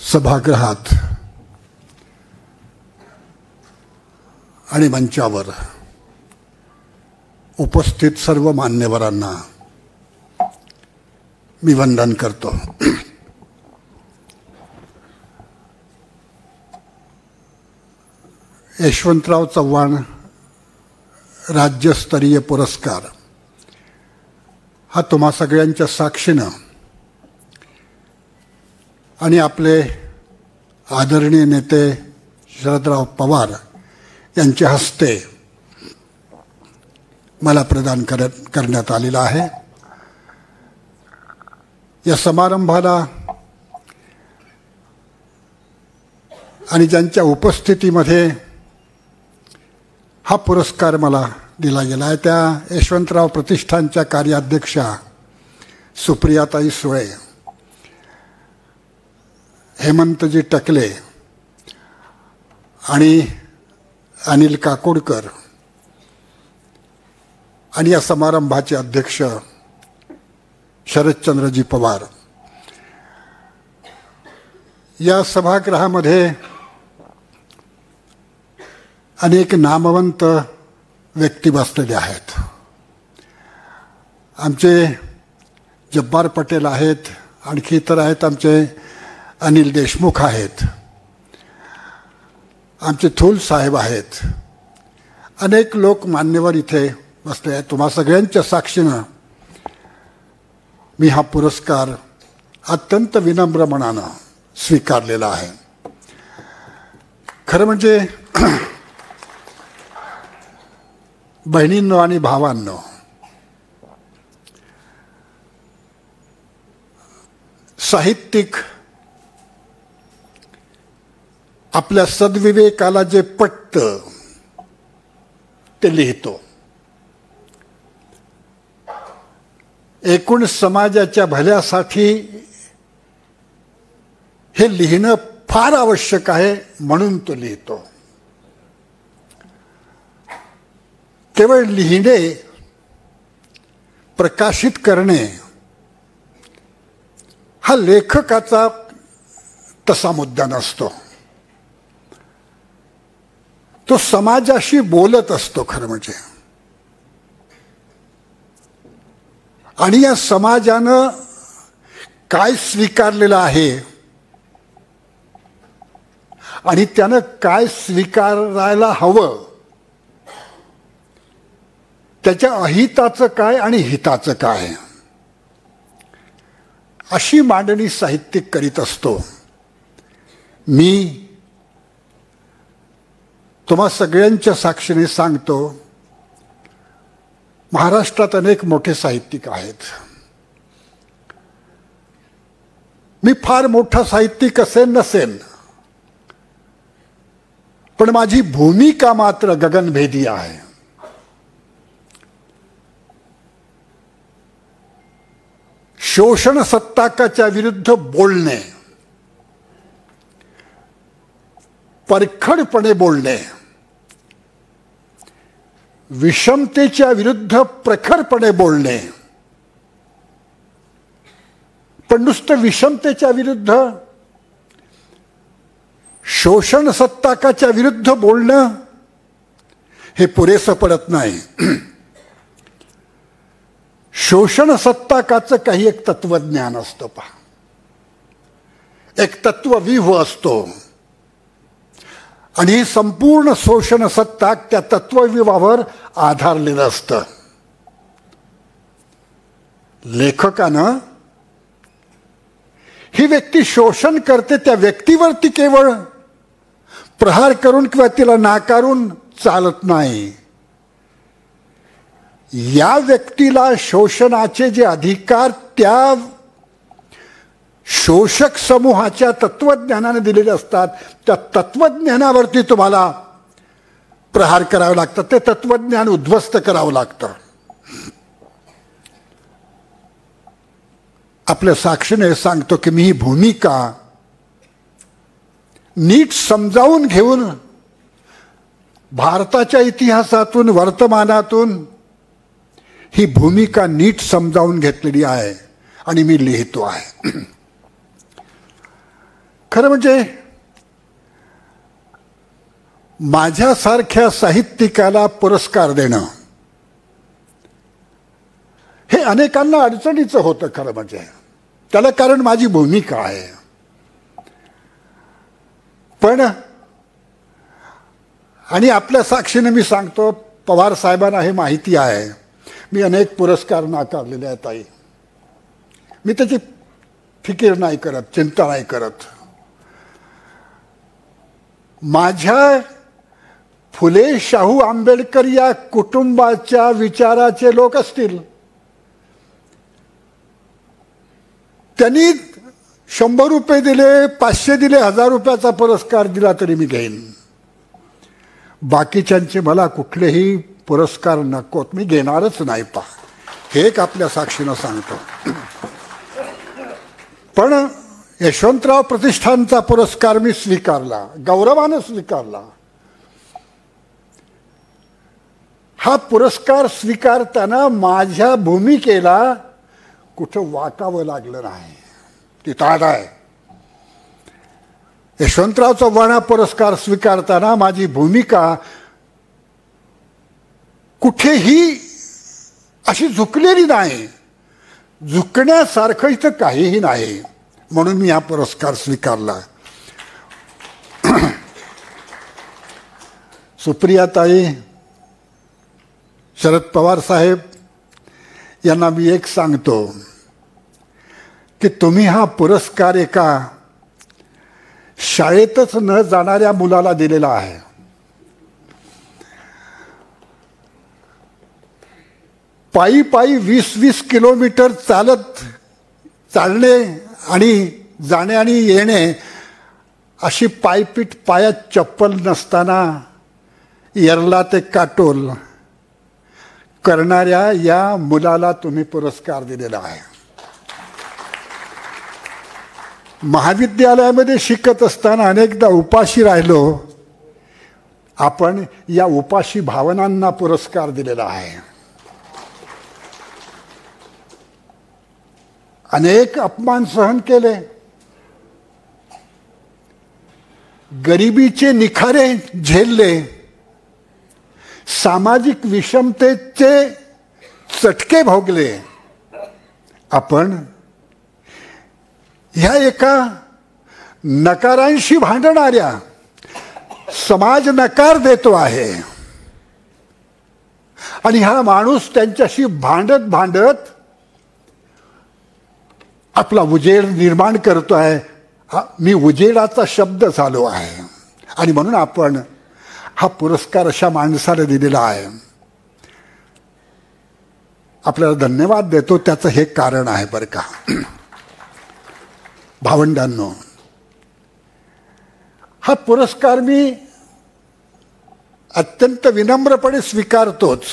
सभागृहात आणि मंचावर उपस्थित सर्व मान्यवरांना मी वंदन करतो. यशवंतराव चव्हाण राज्यस्तरीय पुरस्कार हा तुम्हा सगळ्यांच्या साक्षीनं आणि आपले आदरणीय नेते शरदराव पवार यांच्या हस्ते मला प्रदान करण्यात आलेला आहे. या समारंभाला आणि ज्यांच्या उपस्थितीमध्ये हा पुरस्कार मला दिला गेला आहे त्या यशवंतराव प्रतिष्ठानच्या कार्याध्यक्षा सुप्रियाताई सुळे, हेमंतजी टकले आणि अनिल काकोडकर आणि या समारंभाचे अध्यक्ष शरदचंद्रजी पवार. या सभागृहामध्ये अनेक नामवंत व्यक्ती बसलेले आहेत. आमचे जब्बार पटेल आहेत, आणखी इतर आहेत. आमचे अनिल देशमुख आहेत, आमचे थूल साहेब आहेत. अनेक लोक मान्यवर इथे बसले आहेत. तुम्हा सगळ्यांच्या साक्षीनं मी हा पुरस्कार अत्यंत विनम्र मनानं स्वीकारलेला आहे. खरं म्हणजे बहिणींनो आणि भावांनो, साहित्यिक आपल्या सद्विवेकाला जे पटतं ते लिहितो. एकूण समाजाच्या भल्यासाठी हे लिहिणं फार आवश्यक आहे म्हणून तो लिहितो. केवळ लिहिणे, प्रकाशित करणे हा लेखकाचा तसा मुद्दा नसतो. तो समाजाशी बोलत असतो खरं म्हणजे. आणि या समाजानं काय स्वीकारलेलं आहे आणि त्यानं काय स्वीकारायला हवं, त्याच्या अहिताचं काय आणि हिताचं काय, अशी मांडणी साहित्यिक करीत असतो. मी तुम्हा सगळ्यांच्या साक्षीने सांगतो, महाराष्ट्रात अनेक मोठे साहित्यिक आहेत. मी फार मोठा साहित्यिक असेन नसेन, पण माझी भूमिका मात्र गगनभेदी आहे. शोषण सत्ताकाच्या विरुद्ध बोलणे, परखडपणे बोलणे, विषमतेच्या विरुद्ध प्रखरपणे बोलणे, पण नुसतं विषमतेच्या विरुद्ध, शोषण सत्ताकाच्या विरुद्ध बोलणं हे पुरेसं पडत नाही. शोषण सत्ताकाचं काही एक तत्वज्ञान असतं पहा, एक तत्वव्यूह असतो आणि हे संपूर्ण शोषण सत्ताक त्या तत्वव्यूहावर आधारलेलं असतं. लेखकानं ही व्यक्ती शोषण करते त्या व्यक्तीवरती केवळ प्रहार करून किंवा तिला नाकारून चालत नाही. या व्यक्तीला शोषणाचे जे अधिकार त्या शोषक समूहाच्या तत्वज्ञानाने दिलेले असतात, त्या तत्वज्ञानावरती तुम्हाला प्रहार करावे लागतात, ते तत्वज्ञान उद्ध्वस्त करावं लागतं. आपल्या साक्षीने सांगतो की मी ही भूमिका नीट समजावून घेऊन भारताच्या इतिहासातून, वर्तमानातून ही भूमिका नीट समजावून घेतलेली आहे आणि मी लिहितो आहे. खरं म्हणजे माझ्यासारख्या साहित्यिकाला पुरस्कार देणं हे अनेकांना अडचणीचं होतं. खरं म्हणजे त्याला कारण माझी भूमिका आहे. पण आणि आपल्या साक्षीने मी सांगतो, पवार साहेबांना हे माहिती आहे, मी अनेक पुरस्कार नाकारलेले आहेत ताई. मी त्याची फिकीर नाही करत, चिंता नाही करत. माझ्या फुले शाहू आंबेडकर या कुटुंबाच्या विचाराचे लोक असतील, त्यांनी 100 रुपये दिले, 500 दिले, 1000 रुपयाचा पुरस्कार दिला तरी मी घेईन. बाकीच्यांचे मला कुठलेही पुरस्कार नकोत, मी घेणारच नाही. हे एक आपल्या साक्षीनं सांगतो. पण यशवंतराव प्रतिष्ठानचा पुरस्कार मी स्वीकारला, गौरवानं स्वीकारला. हा पुरस्कार स्वीकारताना माझ्या भूमिकेला कुठं वाकावं लागलं नाही. ती ताट आहे. यशवंतराव चव्हाण पुरस्कार स्वीकारताना माझी भूमिका कुठेही अशी झुकलेली नाही. झुकण्यासारखं इथं काहीही नाही, म्हणून मी हा पुरस्कार स्वीकारला. सुप्रियाताई, शरद पवार साहेब यांना मी एक सांगतो की तुम्ही हा पुरस्कार एका शाळेतच न जाणाऱ्या मुलाला दिलेला आहे. पायी पायी 20-20 किलोमीटर चालणे आणि जाणे आणि येणे, अशी पायपीट, पायात चप्पल नसताना येरला ते काटोल करणाऱ्या या मुलाला तुम्ही पुरस्कार दिलेला आहे. महाविद्यालयामध्ये शिकत असताना अनेकदा उपाशी राहिलो. आपण या उपाशी भावनांना पुरस्कार दिलेला आहे. अनेक अपमान सहन केले. गरिबीचे निखारे झेलले. सामाजिक विषमतेचे चटके भोगले. आपण ह्या एका नकारांशी भांडणाऱ्या, समाज नकार देतो आहे आणि हा माणूस त्यांच्याशी भांडत भांडत आपला उजेड निर्माण करतो आहे. मी उजेडाचा शब्द झालो आहे आणि म्हणून आपण हा पुरस्कार अशा माणसाला दिलेला आहे. आपल्याला धन्यवाद देतो. त्याचं हे कारण आहे बरं का. भावंडांनो, हा पुरस्कार मी अत्यंत विनम्रपणे स्वीकारतोच.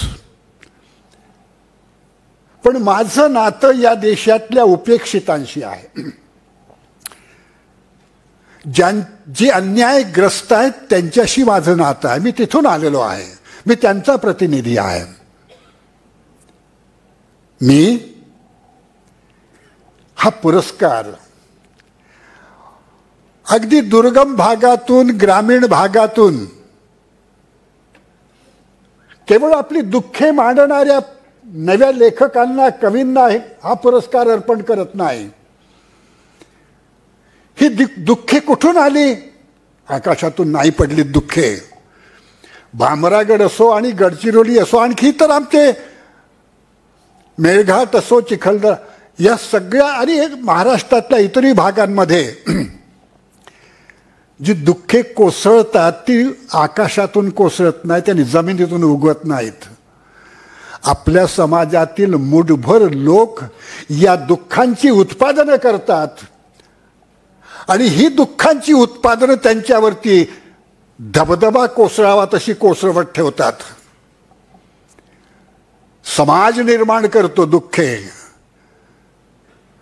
पण माझं नातं या देशातल्या उपेक्षितांशी आहे. जे अन्यायग्रस्त आहेत त्यांच्याशी माझं नातं आहे. मी तिथून आलेलो आहे. मी त्यांचा प्रतिनिधी आहे. मी हा पुरस्कार अगदी दुर्गम भागातून, ग्रामीण भागातून केवळ आपली दुःखे मांडणाऱ्या नव्या लेखकांना, कवींना हा पुरस्कार अर्पण करत नाही. ही दुःखे कुठून आली? आकाशातून नाही पडली दुःखे. भामरागड असो आणि गडचिरोली असो, आणखी तर आमचे मेळघाट असो, चिखलदरा, या सगळ्या आणि महाराष्ट्रातल्या इतरही भागांमध्ये जी दुःखे कोसळतात ती आकाशातून कोसळत नाहीत आणि जमिनीतून उगवत नाहीत. आपल्या समाजातील मुठभर लोक या दुःखांची उत्पादनं करतात आणि ही दुःखांची उत्पादनं त्यांच्यावरती धबधबा कोसळावा तशी कोसळवत ठेवतात. समाज निर्माण करतो दुःखे.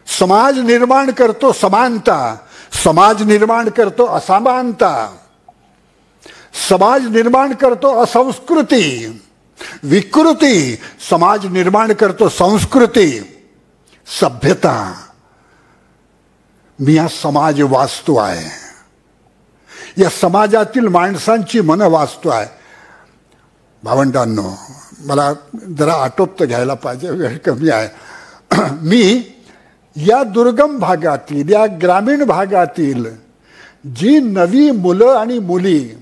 समाज निर्माण करतो समानता. समाज निर्माण करतो असमानता. समाज निर्माण करतो असंस्कृती, विकृती. समाज निर्माण करतो संस्कृती, सभ्यता. मी हा समाज वाचतो आहे. या समाजातील माणसांची मनं वाचतोय. भावंडांनो, मला जरा आटोपतं घ्यायला पाहिजे, वेळ कमी आहे. मी या दुर्गम भागातील, या ग्रामीण भागातील जी नवी मुलं आणि मुली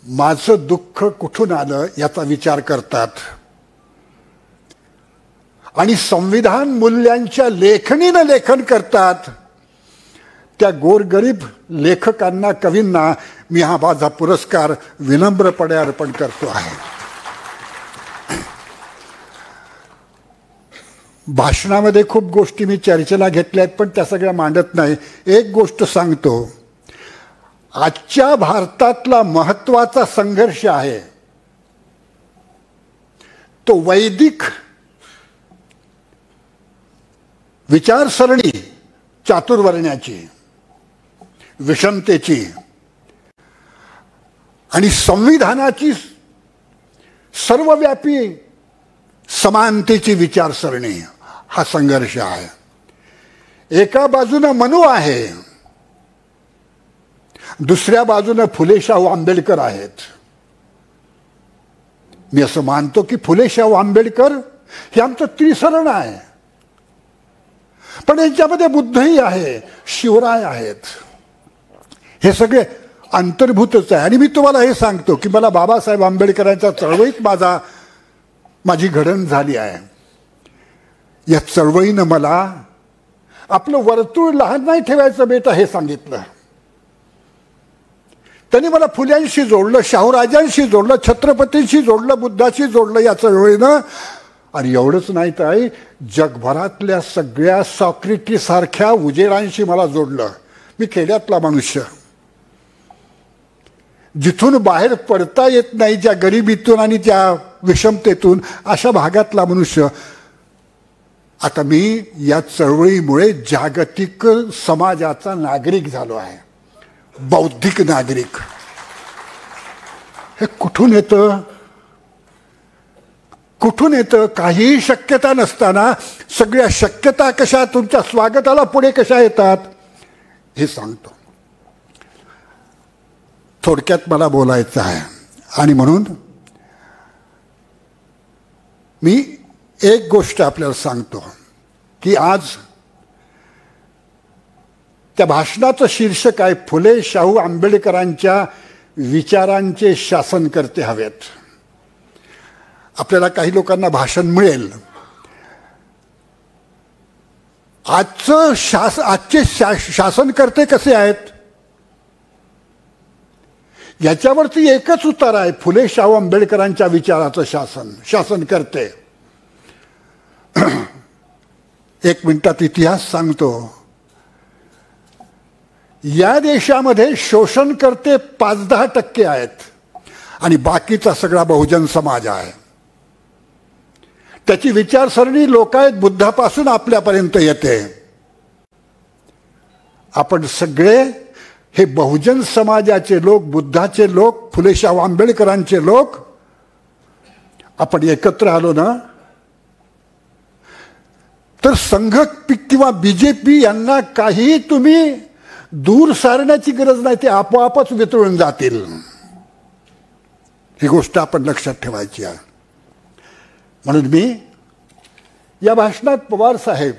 माझं दुःख कुठून आलं याचा विचार करतात आणि संविधान मूल्यांच्या लेखणीनं लेखन करतात, त्या गोरगरीब लेखकांना, कवींना मी हा माझा पुरस्कार विनम्रपणे अर्पण करतो आहे. भाषणामध्ये खूप गोष्टी मी चर्चेला घेतल्या आहेत, पण त्या सगळ्या मांडत नाही. एक गोष्ट सांगतो, आजच्या भारतातला महत्वाचा संघर्ष आहे तो वैदिक विचारसरणी, चातुर्वर्ण्याची, विषमतेची आणि संविधानाची सर्वव्यापी समानतेची विचारसरणी. हा संघर्ष आहे. एका बाजूनं मनू आहे, दुसऱ्या बाजूनं फुले शाहू आंबेडकर आहेत. मी असं मानतो की फुले शाहू आंबेडकर हे आमचं त्रिसरण आहे, पण यांच्यामध्ये बुद्धही आहे, शिवराय आहेत. हे सगळे अंतर्भूतच आहे. आणि मी तुम्हाला हे सांगतो की मला बाबासाहेब आंबेडकरांच्या चळवळीत माझी घडण झाली आहे. या चळवळीनं मला आपलं वर्तुळ लहान नाही ठेवायचं बेटा हे सांगितलं. त्यांनी मला फुल्यांशी जोडलं, शाहूराजांशी जोडलं, छत्रपतींशी जोडलं, बुद्धाशी जोडलं या चळवळीनं. आणि एवढंच नाही तर जगभरातल्या सगळ्या सॉक्रेटिसारख्या उजेडांशी मला जोडलं. मी खेड्यातला मनुष्य, जिथून बाहेर पडता येत नाही, ज्या गरिबीतून आणि त्या विषमतेतून, अशा भागातला मनुष्य. आता मी या चळवळीमुळे जागतिक समाजाचा नागरिक झालो आहे, बौद्धिक नागरिक. हे कुठून येतं? कुठून येतं? काहीही शक्यता नसताना सगळ्या शक्यता कशा तुमच्या स्वागताला पुढे कशा येतात हे सांगतो. थोडक्यात मला बोलायचं आहे आणि म्हणून मी एक गोष्ट आपल्याला सांगतो की आज त्या भाषणाचं शीर्षक आहे फुले शाहू आंबेडकरांच्या विचारांचे शासनकर्ते हवेत. आपल्याला काही लोकांना भाषण मिळेल. आजचे शासनकर्ते कसे आहेत याच्यावरती एकच उत्तर आहे, फुले शाहू आंबेडकरांच्या विचाराचं शासनकर्ते. एक मिनिटात इतिहास सांगतो. या देशामध्ये शोषणकर्ते 5-10% आहेत आणि बाकीचा सगळा बहुजन समाज आहे. त्याची विचारसरणी लोकायत बुद्धापासून आपल्यापर्यंत येते. आपण सगळे हे बहुजन समाजाचे लोक, बुद्धाचे लोक, फुले शाहू आंबेडकरांचे लोक आपण एकत्र आलो ना, तर संघ किंवा बीजेपी यांना काही तुम्ही दूर सारण्याची गरज नाही, ते आपोआपच वितळून जातील. ही गोष्ट आपण लक्षात ठेवायची आहे. म्हणून मी या भाषणात पवार साहेब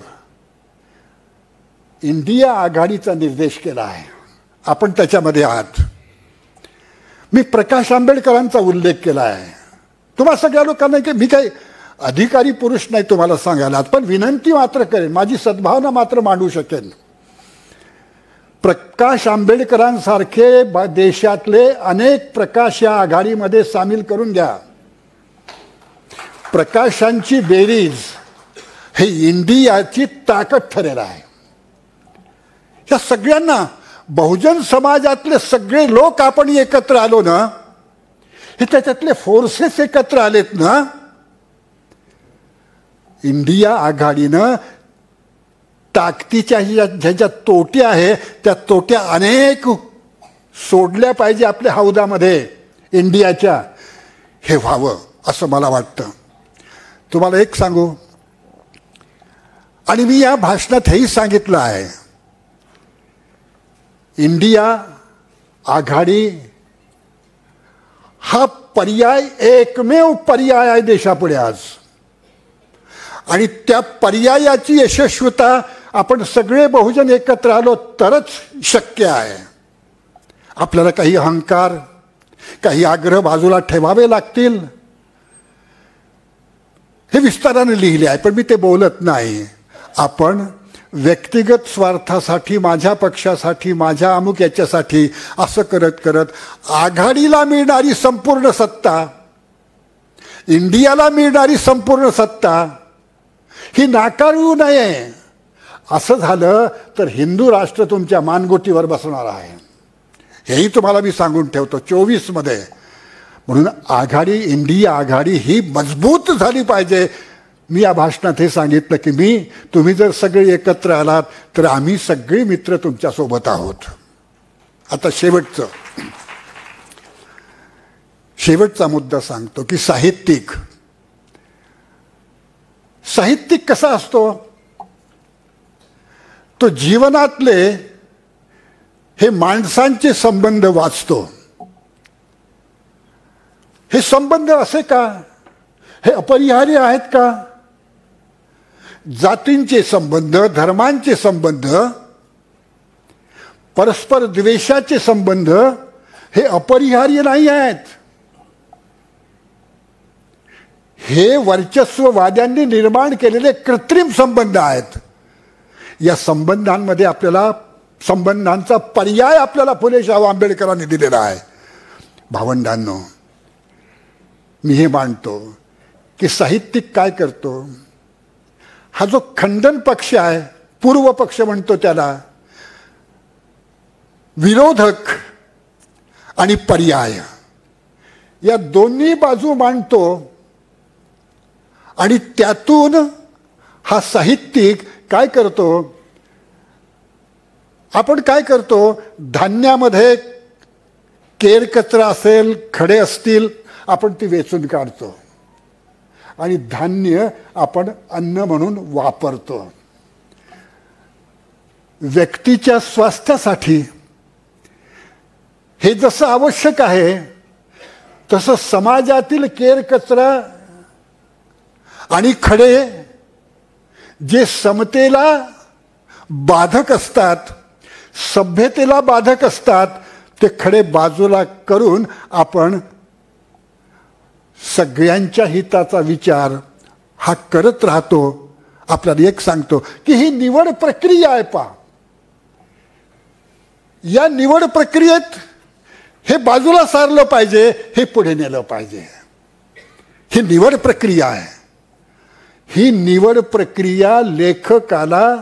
इंडिया आघाडीचा निर्देश केला आहे. आपण त्याच्यामध्ये आहात. मी प्रकाश आंबेडकरांचा उल्लेख केला आहे. तुम्हा सगळ्या लोकांना की मी काही अधिकारी पुरुष नाही तुम्हाला सांगायला, पण विनंती मात्र करेन, माझी सद्भावना मात्र मांडू शकेन. प्रकाश आंबेडकरांसारखे देशातले अनेक प्रकाश या आघाडीमध्ये सामील करून घ्या. प्रकाशांची बेरीज हे इंडियाची ताकद ठरेल आहे. या सगळ्यांना, बहुजन समाजातले सगळे लोक आपण एकत्र आलो ना, हे त्याच्यातले फोर्सेस एकत्र आलेत ना, इंडिया आघाडीनं ताकदीच्या ज्याच्या तोट्या आहे त्या तोट्या अनेक सोडल्या पाहिजे आपल्या हौदामध्ये इंडियाच्या. हे व्हावं असं मला वाटतं. तुम्हाला एक सांगू, आणि मी या भाषणात हेही सांगितलं आहे इंडिया आघाडी हा पर्याय एकमेव पर्याय आहे देशापुढे आज. आणि त्या पर्यायाची यशस्वीता आपण सगळे बहुजन एकत्र आलो तरच शक्य आहे. आपल्याला काही अहंकार, काही आग्रह बाजूला ठेवावे लागतील. हे विस्ताराने लिहिले आहे पण मी ते बोलत नाही. आपण व्यक्तिगत स्वार्थासाठी, माझ्या पक्षासाठी, माझ्या अमुक याच्यासाठी असं करत करत आघाडीला मिळणारी संपूर्ण सत्ता, इंडियाला मिळणारी संपूर्ण सत्ता ही नाकारू नये. असं झालं तर हिंदू राष्ट्र तुमच्या मानगुटीवर बसणार आहे. हेही तुम्हाला मी सांगून ठेवतो 24 मध्ये. म्हणून आघाडी, इंडिया आघाडी ही मजबूत झाली पाहिजे. मी या भाषणात हे सांगितलं की तुम्ही जर सगळे एकत्र आलात तर आम्ही सगळे मित्र तुमच्या सोबत आहोत. आता शेवटचा मुद्दा सांगतो की साहित्यिक कसा असतो. तो जीवनातले हे माणसांचे संबंध वाचतो. हे संबंध असे का, हे अपरिहार्य आहेत का. जातींचे संबंध, धर्मांचे संबंध, परस्पर द्वेषाचे संबंध हे अपरिहार्य नाही आहेत. हे वर्चस्ववाद्यांनी निर्माण केलेले कृत्रिम संबंध आहेत. या संबंधांमध्ये संबंधांचा पर्याय आपल्याला फुले शाहू आंबेडकरांनी दिलेला आहे. भावंडांनो, मी हे मानतो की साहित्यिक काय करतो. हा जो खंडन पक्ष आहे, पूर्व पक्ष म्हणतो त्याला, विरोधक आणि पर्याय या दोन्ही बाजू मांडतो. आणि त्यातून हा साहित्यिक काय करतो. आपण काय करतो, धान्यामध्ये केर कचरा असेल, खडे असतील, आपण ती वेचून काढतो आणि धान्य आपण अन्न म्हणून वापरतो. व्यक्तीच्या स्वास्थ्यासाठी हे जसं आवश्यक आहे तसं समाजातील केर कचरा आणि खडे जे समतेला बाधक असतात, सभ्यतेला बाधक असतात, ते खडे बाजूला करून आपण सगळ्यांच्या हिताचा विचार हा करत राहतो. आपल्याला एक सांगतो की ही निवड प्रक्रिया आहे. या निवड प्रक्रियेत हे बाजूला सारलं पाहिजे, हे पुढे नेलं पाहिजे. ही निवड प्रक्रिया आहे. ही निवड प्रक्रिया लेखकाला,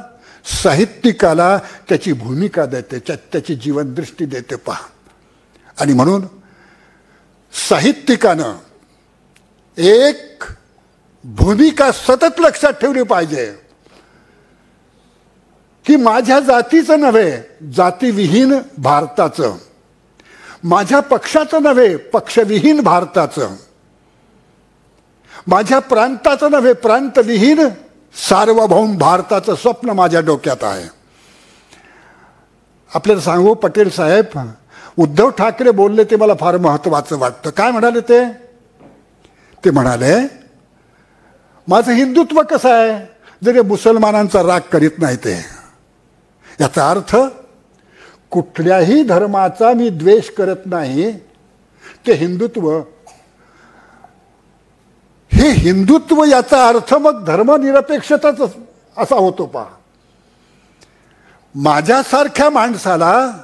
साहित्यिकाला त्याची भूमिका देते, त्याची जीवनदृष्टी देते. आणि म्हणून साहित्यिकानं एक भूमिका सतत लक्षात ठेवली पाहिजे की माझ्या जातीचं नव्हे, जातीविहीन भारताचं, माझ्या पक्षाचं नव्हे, पक्षविहीन भारताचं, माझ्या प्रांताचं नव्हे, प्रांतविहीन सार्वभौम भारताचं स्वप्न माझ्या डोक्यात आहे. आपल्याला सांगू, पटेल साहेब, उद्धव ठाकरे बोलले ते मला फार महत्वाचं वाटतं. काय म्हणाले ते म्हणाले, माझं हिंदुत्व कसं आहे, जरी मुसलमानांचा राग करीत नाही ते. याचा अर्थ कुठल्याही धर्माचा मी द्वेष करत नाही. ते हिंदुत्व, हे हिंदुत्व याचा अर्थ मग धर्मनिरपेक्षताच असा होतो. माझ्यासारख्या माणसाला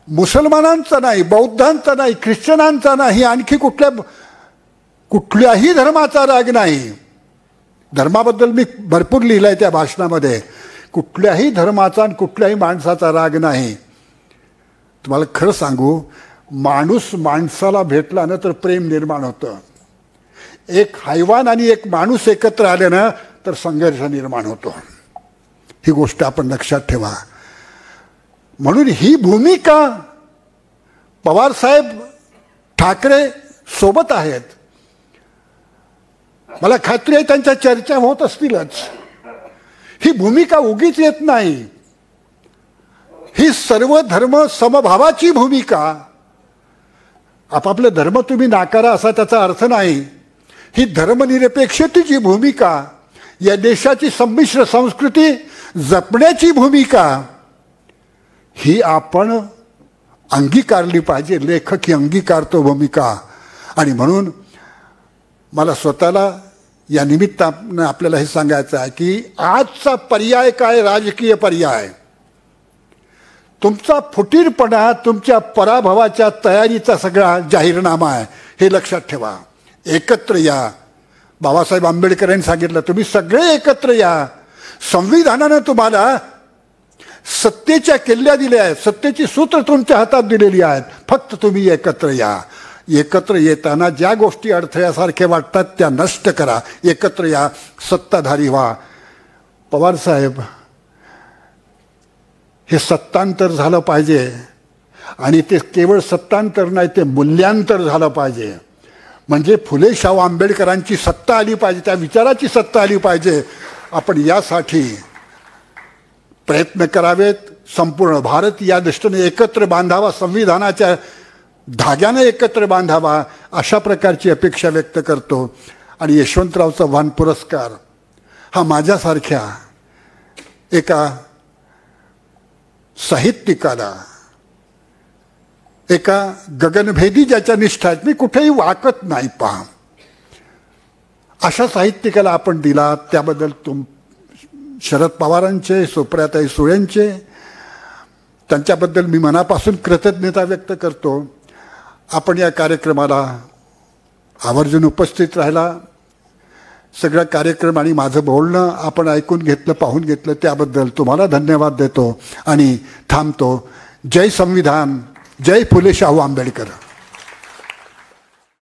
मुसलमानांचा नाही, बौद्धांचा नाही, ख्रिश्चनांचा नाही, आणखी कुठल्याही धर्माचा राग नाही. धर्माबद्दल मी भरपूर लिहिलंय त्या भाषणामध्ये. कुठल्याही धर्माचा आणि कुठल्याही माणसाचा राग नाही. तुम्हाला खरं सांगू, माणूस माणसाला भेटला ना तर प्रेम निर्माण होतं. एक हैवान आणि एक माणूस एकत्र आले ना तर संघर्ष निर्माण होतो. ही गोष्ट आपण लक्षात ठेवा. म्हणून ही भूमिका पवार साहेब ठाकरे सोबत आहेत. मला खात्री आहे त्यांच्या चर्चा होत असतीलच. ही भूमिका उगीच येत नाही. ही सर्व धर्म समभावाची भूमिका. आपापले धर्म तुम्ही नाकारा असा त्याचा अर्थ नाही. ही धर्मनिरपेक्षतेची भूमिका, या देशाची संमिश्र संस्कृती जपण्याची भूमिका ही आपण अंगीकारली पाहिजे. लेखक ही अंगीकारतो भूमिका. आणि म्हणून मला स्वतःला या निमित्तानं आपल्याला हे सांगायचं आहे की आजचा पर्याय काय, राजकीय पर्याय, तुमचा फुटीरपणा तुमच्या पराभवाच्या तयारीचा सगळा जाहीरनामा आहे. हे लक्षात ठेवा. एकत्र या. बाबासाहेब आंबेडकरांनी सांगितलं तुम्ही सगळे एकत्र या. संविधानानं तुम्हाला सत्तेच्या किल्ल्या दिल्या आहेत, सत्तेची सूत्र तुमच्या हातात दिलेली आहेत. फक्त तुम्ही एकत्र या. एकत्र येताना ज्या गोष्टी अडथळ्यासारख्या वाटतात त्या नष्ट करा. एकत्र या, सत्ताधारी व्हा. पवार साहेब, हे सत्तांतर झालं पाहिजे आणि ते केवळ सत्तांतर नाही, ते मूल्यांतर झालं पाहिजे. म्हणजे फुले शाहू आंबेडकरांची सत्ता आली पाहिजे, त्या विचाराची सत्ता आली पाहिजे. आपण यासाठी प्रयत्न करावेत. संपूर्ण भारत या दृष्टीने एकत्र बांधावा, संविधानाच्या धाग्यानं एकत्र बांधावा, अशा प्रकारची अपेक्षा व्यक्त करतो. आणि यशवंतराव चव्हाण पुरस्कार हा माझ्यासारख्या एका साहित्यिकाला, एका गगनभेदी ज्याच्या निष्ठा आहेत, मी कुठेही वाकत नाही पहा, अशा साहित्यिकाला आपण दिला. त्याबद्दल शरद पवारांचे, सुप्रियाताई सुळेंचे, त्यांच्याबद्दल मी मनापासून कृतज्ञता व्यक्त करतो. आपण या कार्यक्रमाला आवर्जून उपस्थित राहिला. सगळा कार्यक्रम आणि माझं बोलणं आपण ऐकून घेतलं, पाहून घेतलं, त्याबद्दल तुम्हाला धन्यवाद देतो आणि थांबतो. जय संविधान, जय फुले शाहू आंबेडकर.